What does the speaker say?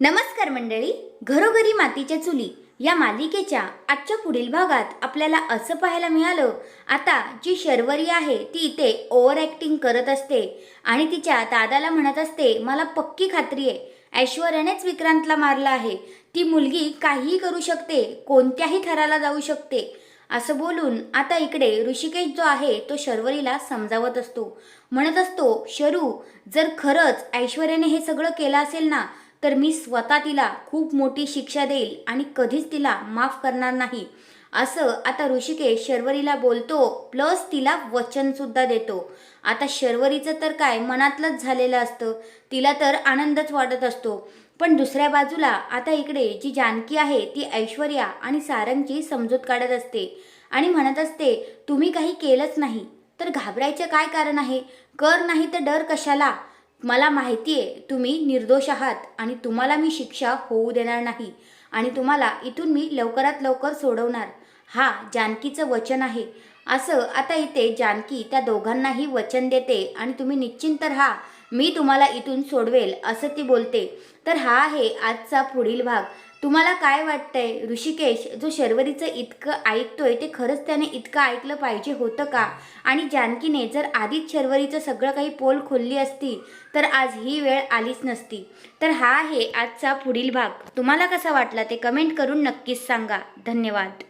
नमस्कार मंडळी, घरोघरी मातीच्या चुली या मालिकेच्या आजच्या पुढील भागात आपल्याला असं पाहायला मिळालं, आता जी शर्वरी आहे ती इथे ओव्हर ॲक्टिंग करत असते आणि तिच्या दादाला म्हणत असते, मला पक्की खात्री आहे ऐश्वर्यानेच विक्रांतला मारला आहे. ती मुलगी काहीही करू शकते, कोणत्याही थराला जाऊ शकते असं बोलून आता इकडे ऋषिकेश जो आहे तो शर्वरीला समजावत असतो. म्हणत असतो, शरू, जर खरंच ऐश्वर्याने हे सगळं केलं असेल ना, तर मी स्वतः तिला खूप मोठी शिक्षा देईल आणि कधीच तिला माफ करणार नाही असं आता ऋषिकेश शर्वरीला बोलतो, प्लस तिला वचनसुद्धा देतो. आता शर्वरीचं तर काय मनातलंच झालेलं असतं, तिला तर आनंदच वाटत असतो. पण दुसऱ्या बाजूला आता इकडे जी जानकी आहे ती ऐश्वर्या आणि सारंगची समजूत काढत असते आणि म्हणत असते, तुम्ही काही केलंच नाही तर घाबरायचं काय कारण आहे, कर नाही तर डर कशाला. मला माहिती आहे तुम्ही निर्दोष आहात आणि तुम्हाला मी शिक्षा होऊ देणार नाही आणि तुम्हाला इथून मी लवकरात लवकर सोडवणार. हा जानकीचं वचन आहे. असं आता इथे जानकी त्या दोघांनाही वचन देते आणि तुम्ही निश्चिंत राहा, मी तुम्हाला इथून सोडवेल असं ती बोलते. तर हा आहे आजचा पुढील भाग. तुम्हाला काय वाटतंय, ऋषिकेश जो शर्वरीचं इतकं ऐकतोय ते खरंच त्याने इतकं ऐकलं पाहिजे होतं का? आणि जानकीने जर आधीच शर्वरीचं सगळं काही पोल खोलली असती तर आज ही वेळ आलीच नसती. तर हा आहे आजचा पुढील भाग. तुम्हाला कसा वाटला ते कमेंट करून नक्कीच सांगा. धन्यवाद.